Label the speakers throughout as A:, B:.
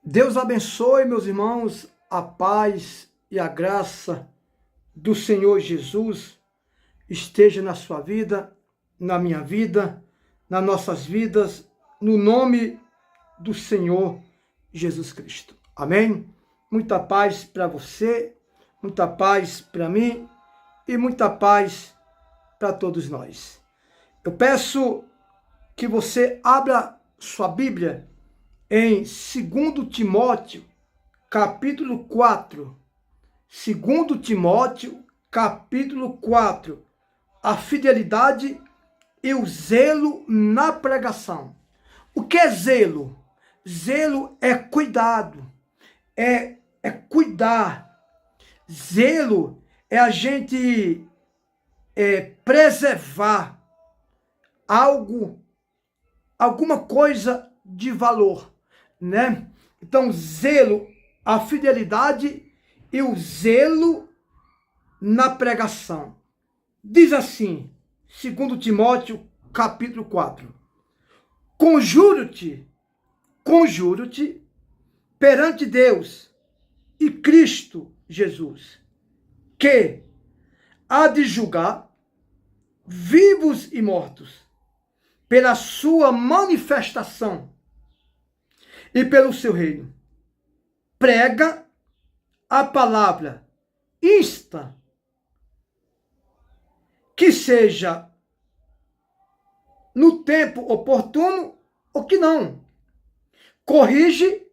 A: Deus abençoe, meus irmãos, a paz e a graça do Senhor Jesus esteja na sua vida, na minha vida, nas nossas vidas, no nome do Senhor Jesus Cristo. Amém? Muita paz para você, muita paz para mim e muita paz para todos nós. Eu peço que você abra sua Bíblia em 2 Timóteo, capítulo 4. 2 Timóteo, capítulo 4. A fidelidade e o zelo na pregação. O que é zelo? Zelo é cuidado, é cuidar. Zelo é a gente preservar algo, alguma coisa de valor, né? Então, zelo, a fidelidade e o zelo na pregação. Diz assim, 2 Timóteo, capítulo 4. Conjuro-te perante Deus e Cristo Jesus, que há de julgar vivos e mortos, pela sua manifestação e pelo seu reino. Prega a palavra, insta, que seja no tempo oportuno ou que não. Corrige,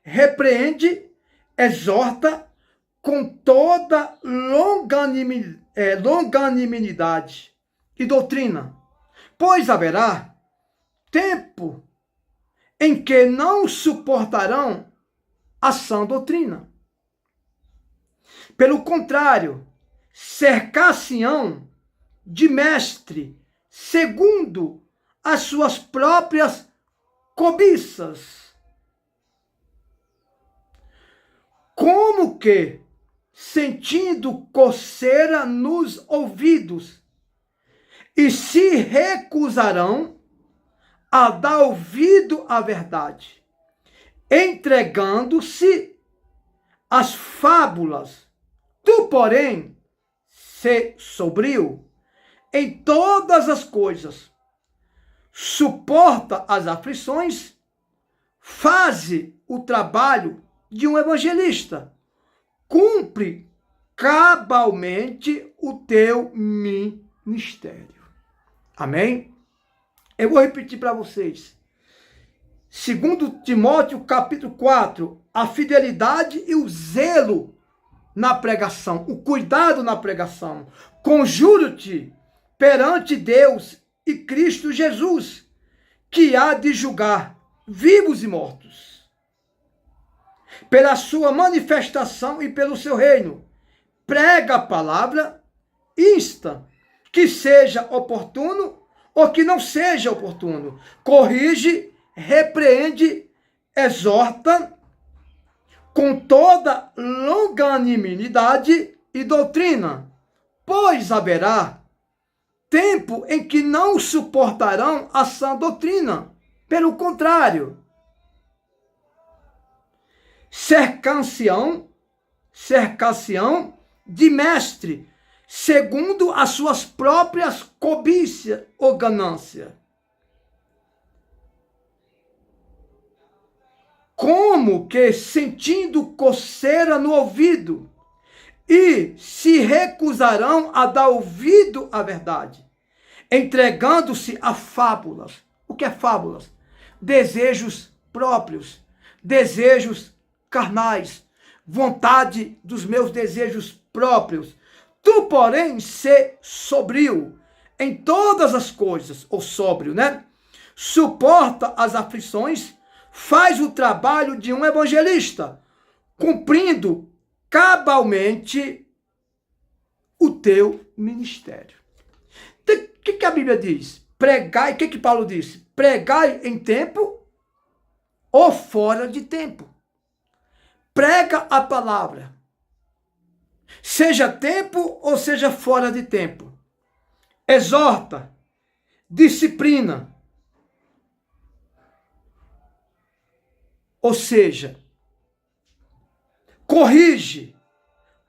A: repreende, exorta com toda longanimidade e doutrina, pois haverá tempo em que não suportarão a sã doutrina. Pelo contrário, cercar-se-ão de mestre segundo as suas próprias cobiças, como que sentindo coceira nos ouvidos, e se recusarão a dar ouvido à verdade, entregando-se às fábulas. Tu, porém, se sobrio em todas as coisas, suporta as aflições, faze o trabalho de um evangelista, cumpre cabalmente o teu ministério. Amém? Eu vou repetir para vocês. 2 Timóteo, capítulo 4, a fidelidade e o zelo na pregação, o cuidado na pregação. Conjuro-te perante Deus e Cristo Jesus, que há de julgar vivos e mortos, pela sua manifestação e pelo seu reino. Prega a palavra, insta, que seja oportuno ou que não seja oportuno. Corrige, repreende, exorta com toda longanimidade e doutrina, pois haverá tempo em que não suportarão a sã doutrina. Pelo contrário, cercar-se-ão de mestre, segundo as suas próprias cobiças ou ganância. Como que sentindo coceira no ouvido, e se recusarão a dar ouvido à verdade, entregando-se a fábulas. O que é fábulas? Desejos próprios, desejos carnais, vontade dos meus desejos próprios. Tu, porém, se sobrio em todas as coisas, ou sóbrio, né? Suporta as aflições, faz o trabalho de um evangelista, cumprindo cabalmente o teu ministério. Então, o que a Bíblia diz? Pregai, o que Paulo disse? Pregai em tempo ou fora de tempo. Prega a palavra, seja tempo ou seja fora de tempo. Exorta, disciplina. Ou seja, corrige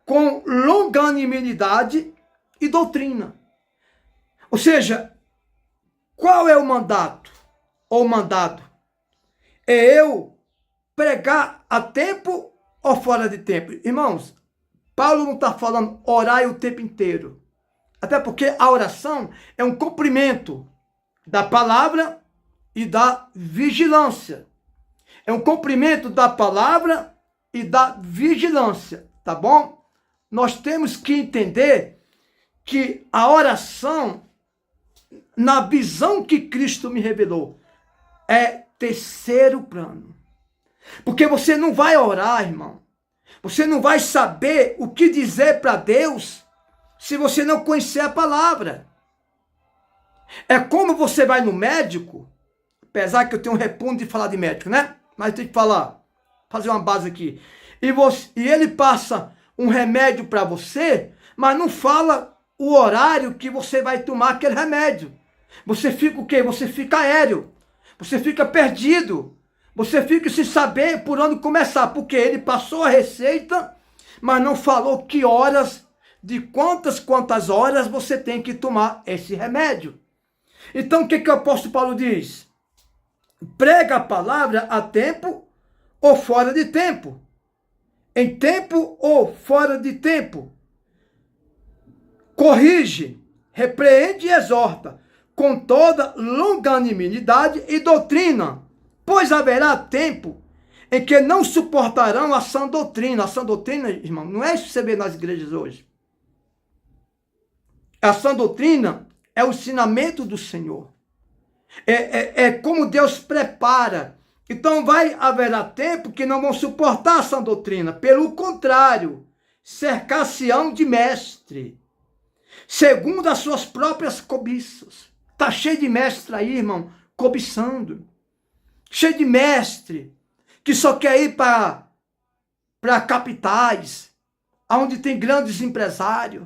A: com longanimidade e doutrina. Ou seja, qual é o mandato ou mandado? É eu pregar a tempo ou fora de tempo? Irmãos, Paulo não está falando orar o tempo inteiro. Até porque a oração é um cumprimento da palavra e da vigilância. É um cumprimento da palavra e da vigilância, tá bom? Nós temos que entender que a oração, na visão que Cristo me revelou, é terceiro plano. Porque você não vai orar, irmão. Você não vai saber o que dizer para Deus se você não conhecer a palavra. É como você vai no médico, apesar que eu tenho um repugnho de falar de médico, né? Mas tem que falar, fazer uma base aqui. E ele passa um remédio para você, mas não fala o horário que você vai tomar aquele remédio. Você fica o quê? Você fica aéreo. Você fica perdido. Você fica sem saber por onde começar. Porque ele passou a receita, mas não falou que horas, de quantas horas você tem que tomar esse remédio. Então o que o apóstolo Paulo diz? Prega a palavra a tempo ou fora de tempo. Em tempo ou fora de tempo. Corrige, repreende e exorta com toda longanimidade e doutrina, pois haverá tempo em que não suportarão a sã doutrina. A sã doutrina, irmão, não é isso que você vê nas igrejas hoje. A sã doutrina é o ensinamento do Senhor. É como Deus prepara. Então haverá tempo que não vão suportar a sã doutrina. Pelo contrário, cercar-se-ão de mestre, segundo as suas próprias cobiças. Está cheio de mestre aí, irmão, cobiçando. Cheio de mestre que só quer ir para capitais, aonde tem grandes empresários,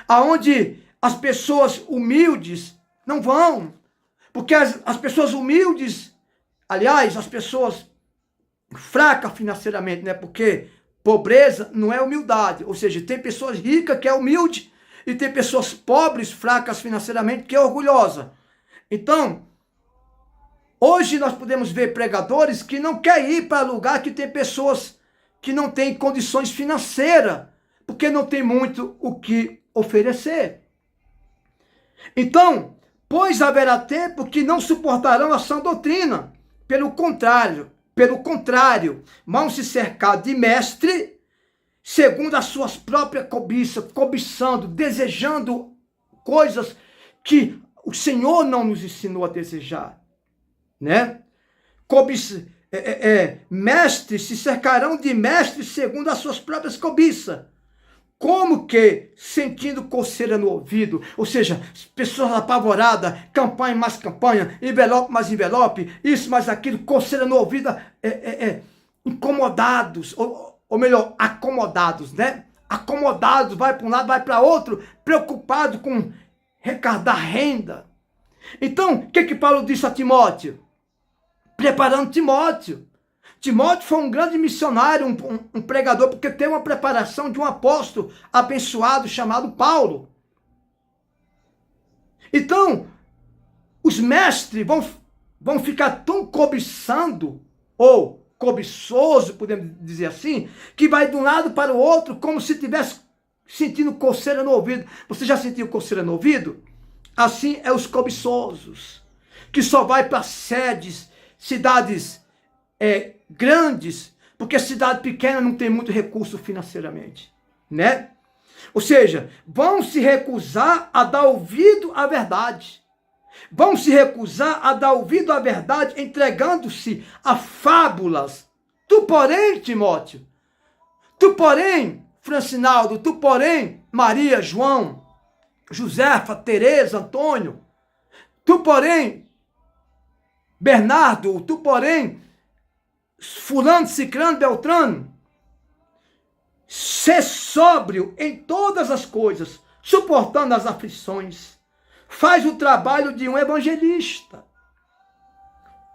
A: aonde as pessoas humildes não vão. Porque as pessoas humildes, aliás, as pessoas fracas financeiramente, né? Porque pobreza não é humildade. Ou seja, tem pessoas ricas que é humilde e tem pessoas pobres, fracas financeiramente, que é orgulhosa. Então, hoje nós podemos ver pregadores que não querem ir para lugar que tem pessoas que não têm condições financeiras, porque não tem muito o que oferecer. Então, pois haverá tempo que não suportarão a sã doutrina. Pelo contrário, vão se cercar de mestre, segundo as suas próprias cobiças, cobiçando, desejando coisas que o Senhor não nos ensinou a desejar, né? Mestres se cercarão de mestres segundo as suas próprias cobiças. Como que sentindo coceira no ouvido, ou seja, pessoas apavoradas, campanha mais campanha, envelope mais envelope, isso mais aquilo, coceira no ouvido, incomodados, ou melhor, acomodados, né? Acomodados, vai para um lado, vai para outro, preocupado com arrecadar renda. Então, o que Paulo disse a Timóteo? Preparando Timóteo. Timóteo foi um grande missionário, um pregador, porque teve uma preparação de um apóstolo abençoado chamado Paulo. Então, os mestres vão ficar tão cobiçando, ou cobiçoso, podemos dizer assim, que vai de um lado para o outro como se estivesse sentindo coceira no ouvido. Você já sentiu coceira no ouvido? Assim é os cobiçosos, que só vai para sedes, cidades grandes, porque a cidade pequena não tem muito recurso financeiramente, né? Ou seja, vão se recusar a dar ouvido à verdade. Vão se recusar a dar ouvido à verdade, entregando-se a fábulas. Tu, porém, Timóteo, tu, porém, Francinaldo, tu, porém, Maria, João, Josefa, Tereza, Antônio, tu, porém, Bernardo, tu, porém, fulano, ciclano, beltrano, ser sóbrio em todas as coisas, suportando as aflições, faz o trabalho de um evangelista,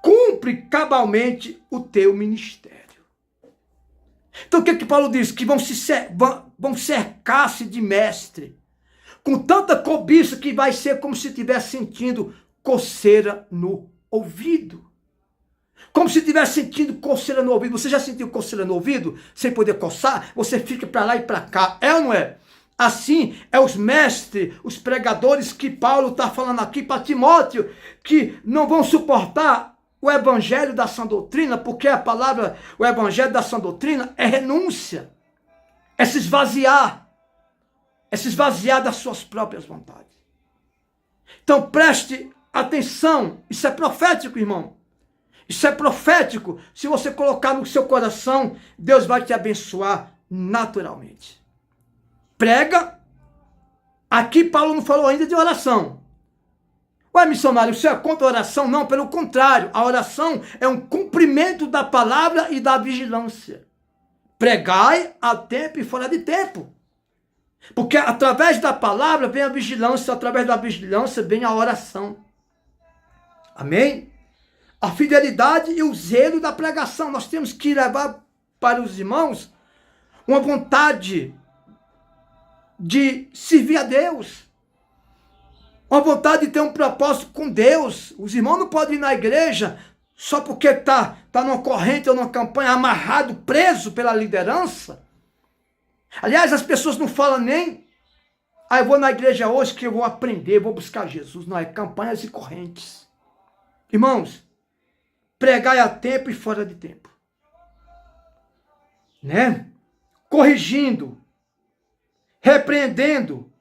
A: cumpre cabalmente o teu ministério. Então o que Paulo diz? Que vão cercar-se de mestre, com tanta cobiça que vai ser como se estivesse sentindo coceira no ouvido. Como se estivesse sentindo coceira no ouvido. Você já sentiu coceira no ouvido? Sem poder coçar? Você fica para lá e para cá. É ou não é? Assim, é os mestres, os pregadores que Paulo está falando aqui para Timóteo, que não vão suportar o evangelho da sã doutrina, porque a palavra, o evangelho da sã doutrina é renúncia, é se esvaziar das suas próprias vontades. Então preste atenção, isso é profético, irmão. Isso é profético. Se você colocar no seu coração, Deus vai te abençoar naturalmente. Prega. Aqui Paulo não falou ainda de oração. Ué, missionário, você é contra a oração? Não, pelo contrário. A oração é um cumprimento da palavra e da vigilância. Pregai a tempo e fora de tempo. Porque através da palavra vem a vigilância, através da vigilância vem a oração. Amém? A fidelidade e o zelo da pregação. Nós temos que levar para os irmãos uma vontade de servir a Deus. Uma vontade de ter um propósito com Deus. Os irmãos não podem ir na igreja só porque está numa corrente ou numa campanha amarrado, preso pela liderança. Aliás, as pessoas não falam nem, eu vou na igreja hoje que eu vou aprender, vou buscar Jesus. Não, é campanhas e correntes. Irmãos, pregai a tempo e fora de tempo. Né? Corrigindo, repreendendo,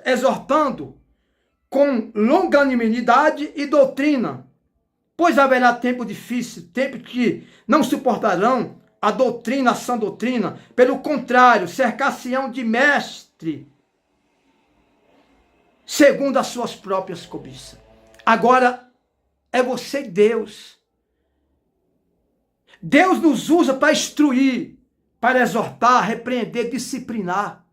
A: exortando com longanimidade e doutrina, pois haverá tempo difícil, tempo que não suportarão a doutrina, a sã doutrina. Pelo contrário, cercar-se-ão de mestre, segundo as suas próprias cobiças. Agora, é você e Deus. Deus nos usa para instruir, para exortar, repreender, disciplinar.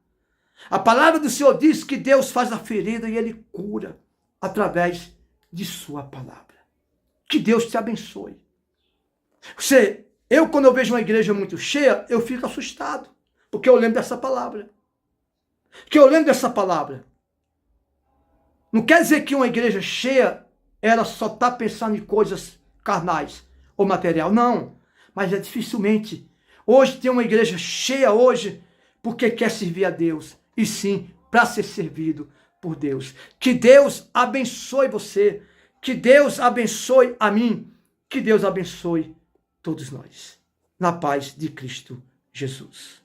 A: A palavra do Senhor diz que Deus faz a ferida e Ele cura através de sua palavra. Que Deus te abençoe. Quando eu vejo uma igreja muito cheia, eu fico assustado, porque eu lembro dessa palavra. Não quer dizer que uma igreja cheia, ela só está pensando em coisas carnais ou material. Não, mas é dificilmente. Hoje tem uma igreja cheia hoje porque quer servir a Deus. E sim, para ser servido por Deus. Que Deus abençoe você. Que Deus abençoe a mim. Que Deus abençoe todos nós. Na paz de Cristo Jesus.